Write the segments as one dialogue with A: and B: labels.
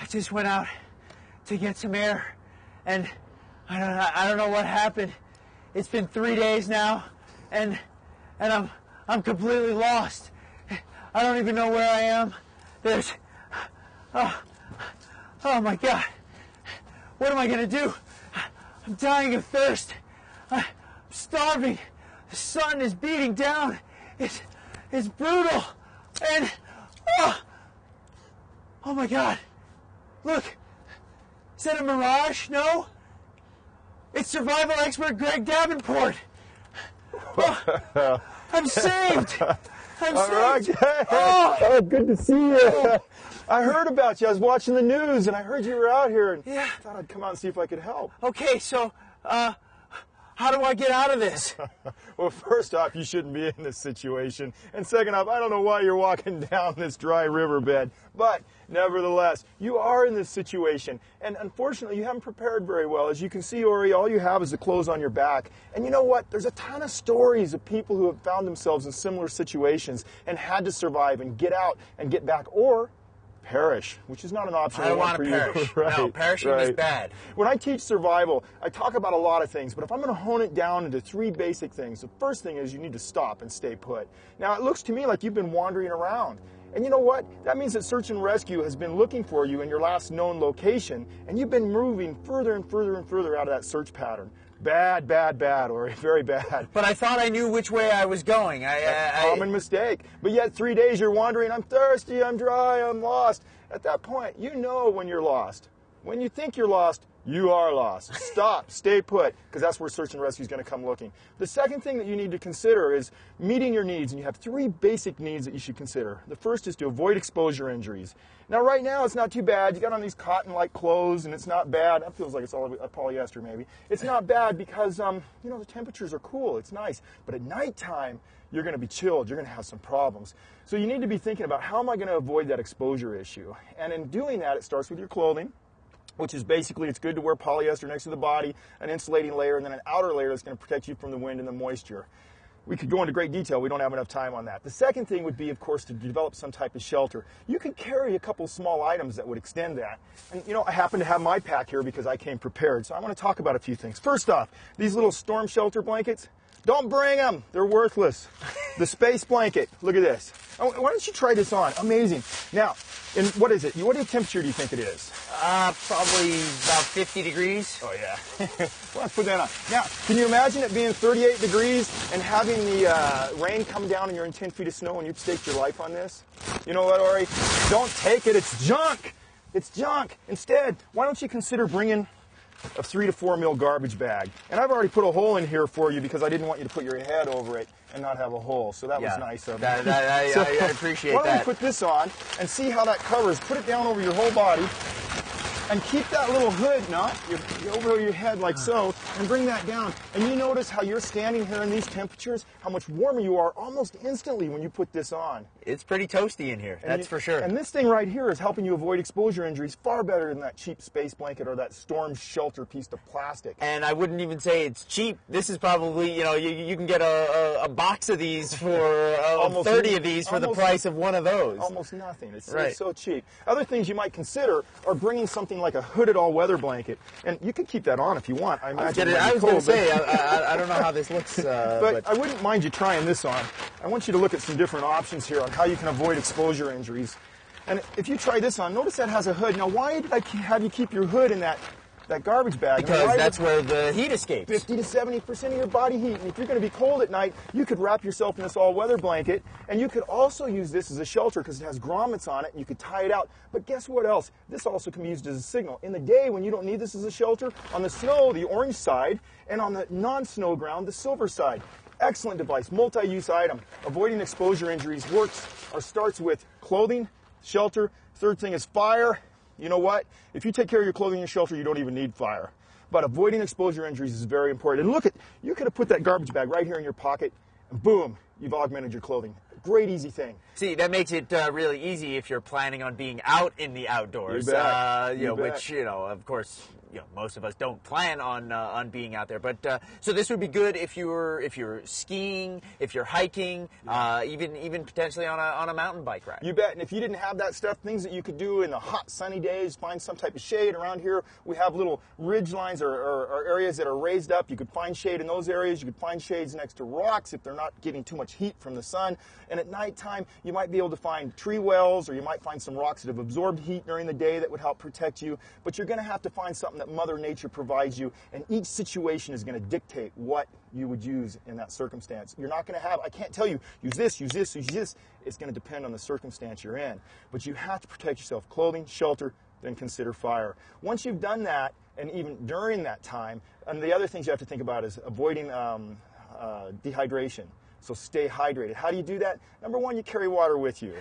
A: I just went out to get some air, and I don't know what happened. It's been 3 days now, and I'm completely lost. I don't even know where I am. There's, oh my God. What am I gonna do? I'm dying of thirst. I'm starving. The sun is beating down. It's brutal. And, oh my God. Look, is that a mirage? No? It's survival expert Greg Davenport. Oh, I'm saved. I'm saved.
B: Right. Oh, good to see you. I heard about you. I was watching the news, and I heard you were out here, and I thought I'd come out and see if I could help.
A: Okay, so, how do I get out of this?
B: Well, first off, you shouldn't be in this situation. And second off, I don't know why you're walking down this dry riverbed. But nevertheless, you are in this situation. And unfortunately, you haven't prepared very well. As you can see, Ori, all you have is the clothes on your back. And you know what? There's a ton of stories of people who have found themselves in similar situations and had to survive and get out and get back, or perish, which is not an option.
A: I don't want to perish.
B: Right,
A: no, perishing is bad.
B: When I teach survival, I talk about a lot of things, but if I'm going to hone it down into 3 basic things, the first thing is you need to stop and stay put. Now, it looks to me like you've been wandering around. And you know what? That means that search and rescue has been looking for you in your last known location, and you've been moving further and further and further out of that search pattern. Bad, bad, bad, or very bad.
A: But I thought I knew which way I was going.
B: Common mistake. But yet 3 days you're wandering, I'm thirsty, I'm dry, I'm lost. At that point, you know when you're lost. When you think you're lost, you are lost. Stop, stay put, because that's where search and rescue is going to come looking. The second thing that you need to consider is meeting your needs, and you have 3 basic needs that you should consider. The first is to avoid exposure injuries. Now, right now, it's not too bad. You got on these cotton-like clothes, and it's not bad. That feels like it's all polyester, maybe. It's not bad because, you know, the temperatures are cool. It's nice. But at nighttime, you're going to be chilled. You're going to have some problems. So you need to be thinking about, how am I going to avoid that exposure issue? And in doing that, it starts with your clothing, which is basically, it's good to wear polyester next to the body, an insulating layer, and then an outer layer that's going to protect you from the wind and the moisture. We could go into great detail. We don't have enough time on that. The second thing would be, of course, to develop some type of shelter. You could carry a couple small items that would extend that. And, you know, I happen to have my pack here because I came prepared. So I want to talk about a few things. First off, these little storm shelter blankets, don't bring them. They're worthless. The space blanket, look at this. Oh, why don't you try this on? Amazing. Now, what is it? What temperature do you think it is?
A: Probably about 50 degrees.
B: Oh, yeah. Well, let's put that on. Now, can you imagine it being 38 degrees and having the rain come down and you're in 10 feet of snow and you've staked your life on this? You know what, Ori? Don't take it. It's junk. It's junk. Instead, why don't you consider bringing a 3 to 4 mil garbage bag? And I've already put a hole in here for you because I didn't want you to put your head over it and not have a hole. So that was nice of me.
A: I appreciate that.
B: Why don't you put this on and see how that covers? Put it down over your whole body and keep that little hood knot over your head like so, and bring that down. And you notice how you're standing here in these temperatures, how much warmer you are almost instantly when you put this on.
A: It's pretty toasty in here, that's for sure.
B: And this thing right here is helping you avoid exposure injuries far better than that cheap space blanket or that storm shelter piece of plastic.
A: And I wouldn't even say it's cheap. This is probably, you know, you can get a box of these for 30 of these for the price of one of those.
B: Almost nothing. It's so cheap. Other things you might consider are bringing something like a hooded all-weather blanket. And you can keep that on if you want. I imagine
A: I was going to say, I don't know how this looks.
B: But I wouldn't mind you trying this on. I want you to look at some different options here on how you can avoid exposure injuries. And if you try this on, notice that has a hood. Now, why did I have you keep your hood in that garbage bag?
A: Because that's where the heat escapes.
B: 50 to 70% of your body heat. And if you're going to be cold at night, you could wrap yourself in this all-weather blanket. And you could also use this as a shelter because it has grommets on it and you could tie it out. But guess what else? This also can be used as a signal. In the day when you don't need this as a shelter, on the snow, the orange side, and on the non-snow ground, the silver side. Excellent device, multi-use item. Avoiding exposure injuries starts with clothing, shelter. Third thing is fire. You know what? If you take care of your clothing and shelter, you don't even need fire. But avoiding exposure injuries is very important. And look, you could have put that garbage bag right here in your pocket, and boom, you've augmented your clothing. Great, easy thing.
A: See, that makes it really easy if you're planning on being out in the outdoors.
B: You bet.
A: Which, of course, most of us don't plan on being out there. But so this would be good if you're skiing, if you're hiking, even potentially on a mountain bike ride.
B: You bet. And if you didn't have that stuff, things that you could do in the hot, sunny days, find some type of shade around here. We have little ridge lines or areas that are raised up. You could find shade in those areas. You could find shades next to rocks if they're not getting too much heat from the sun. And at nighttime, you might be able to find tree wells, or you might find some rocks that have absorbed heat during the day that would help protect you. But you're going to have to find something that Mother Nature provides you, and each situation is going to dictate what you would use in that circumstance. You're not going to have, I can't tell you, use this, use this, use this. It's going to depend on the circumstance you're in. But you have to protect yourself. Clothing, shelter, then consider fire. Once you've done that, and even during that time, and the other things you have to think about is avoiding dehydration. So stay hydrated. How do you do that? Number one, you carry water with you.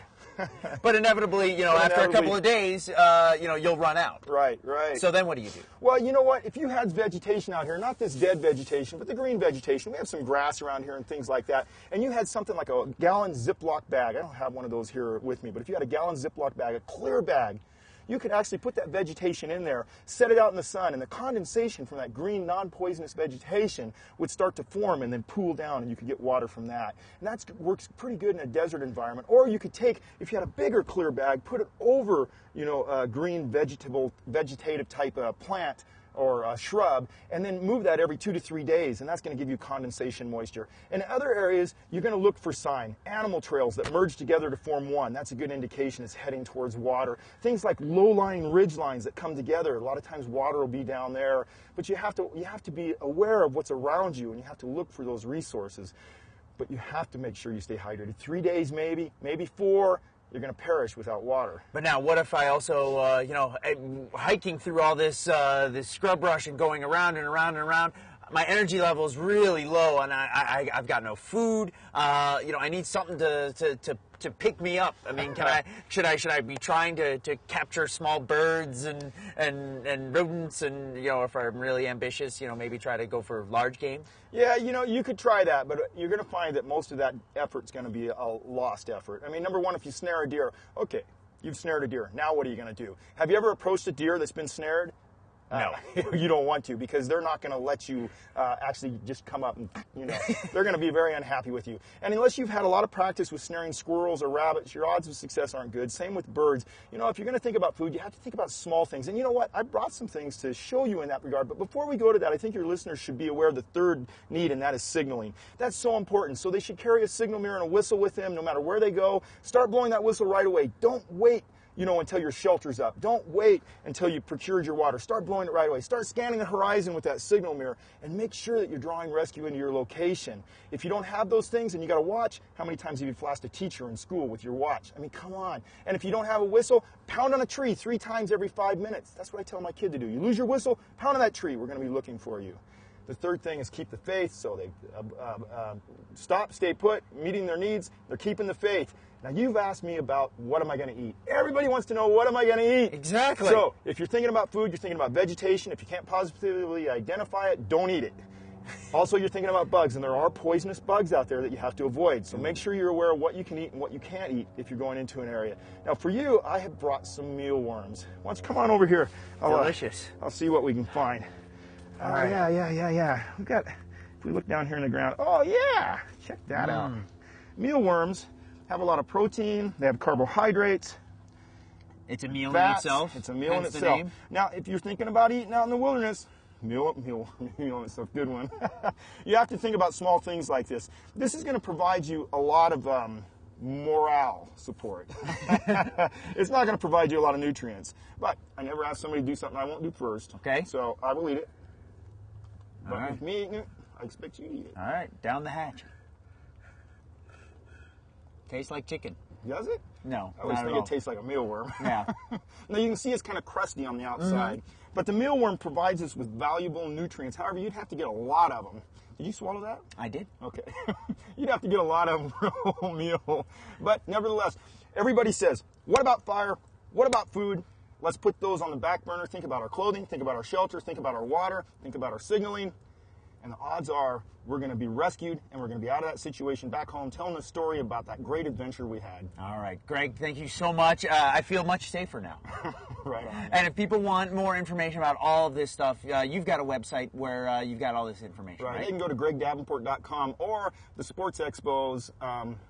A: But inevitably, after a couple of days, you'll run out.
B: Right, right.
A: So then what do you do?
B: Well, you know what? If you had vegetation out here, not this dead vegetation, but the green vegetation, we have some grass around here and things like that, and you had something like a gallon Ziploc bag. I don't have one of those here with me, but if you had a gallon Ziploc bag, a clear bag, you could actually put that vegetation in there, set it out in the sun, and the condensation from that green, non-poisonous vegetation would start to form and then pool down, and you could get water from that. And that works pretty good in a desert environment. Or you could take, if you had a bigger clear bag, put it over, a green vegetative type plant or a shrub, and then move that every 2 to 3 days, and that's going to give you condensation moisture. In other areas, you're going to look for sign. Animal trails that merge together to form one. That's a good indication it's heading towards water. Things like low-lying ridge lines that come together. A lot of times water will be down there, but you have to be aware of what's around you, and you have to look for those resources. But you have to make sure you stay hydrated. 3 days maybe 4. You're going to perish without water.
A: But now, what if I also, hiking through all this scrub brush and going around and around and around, my energy level is really low, and I've got no food. I need something to pick me up. I mean, should I be trying to capture small birds and rodents, and if I'm really ambitious, maybe try to go for large game?
B: Yeah, you could try that, but you're going to find that most of that effort's going to be a lost effort. I mean, number one, if you snare a deer, okay, you've snared a deer. Now what are you going to do? Have you ever approached a deer that's been snared?
A: No.
B: You don't want to, because they're not going to let you actually just come up and, they're going to be very unhappy with you. And unless you've had a lot of practice with snaring squirrels or rabbits, your odds of success aren't good. Same with birds. If you're going to think about food, you have to think about small things. And you know what? I brought some things to show you in that regard. But before we go to that, I think your listeners should be aware of the third need, and that is signaling. That's so important. So they should carry a signal mirror and a whistle with them no matter where they go. Start blowing that whistle right away. Don't wait until your shelter's up. Don't wait until you procured your water. Start blowing it right away. Start scanning the horizon with that signal mirror, and make sure that you're drawing rescue into your location. If you don't have those things, and you got to watch, how many times have you flashed a teacher in school with your watch? I mean, come on. And if you don't have a whistle, pound on a tree 3 times every 5 minutes. That's what I tell my kid to do. You lose your whistle, pound on that tree. We're going to be looking for you. The third thing is keep the faith. So they stop, stay put, meeting their needs. They're keeping the faith. Now, you've asked me about what am I going to eat. Everybody wants to know, what am I going to eat?
A: Exactly.
B: So if you're thinking about food, you're thinking about vegetation. If you can't positively identify it, don't eat it. Also, you're thinking about bugs, and there are poisonous bugs out there that you have to avoid. So make sure you're aware of what you can eat and what you can't eat if you're going into an area. Now, for you, I have brought some mealworms. Why don't you come on over here?
A: Delicious.
B: I'll see what we can find.
A: All right.
B: Yeah. We've got, if we look down here in the ground, oh yeah, check that out. Mealworms have a lot of protein. They have carbohydrates.
A: It's a meal
B: fats.
A: in itself.
B: It's a meal in itself. Now, if you're thinking about eating out in the wilderness, meal in itself, good one. You have to think about small things like this. This is going to provide you a lot of morale support. It's not going to provide you a lot of nutrients. But I never ask somebody to do something I won't do first.
A: Okay.
B: So I will eat it.
A: All
B: But
A: right.
B: with me eating it, I expect you to eat it.
A: All right, down the hatch. Tastes like chicken.
B: Does it?
A: No,
B: I always
A: not
B: think
A: at all.
B: it tastes like a mealworm.
A: Yeah.
B: Now you can see it's kind of crusty on the outside, but the mealworm provides us with valuable nutrients. However, you'd have to get a lot of them. Did you swallow that?
A: I did.
B: Okay. You'd have to get a lot of them for a whole meal. But nevertheless, everybody says, what about fire? What about food? Let's put those on the back burner. Think about our clothing. Think about our shelter. Think about our water. Think about our signaling. and the odds are we're going to be rescued and we're going to be out of that situation back home telling the story about that great adventure we had.
A: All right, Greg, thank you so much. I feel much safer now.
B: Right on.
A: And if people want more information about all of this stuff, you've got a website where you've got all this information, right?
B: They can go to gregdavenport.com or the Sports Expos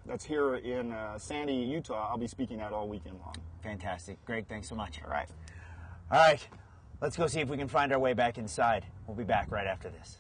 B: that's here in Sandy, Utah. I'll be speaking at all weekend long.
A: Fantastic. Greg, thanks so much.
B: All right.
A: All right, let's go see if we can find our way back inside. We'll be back right after this.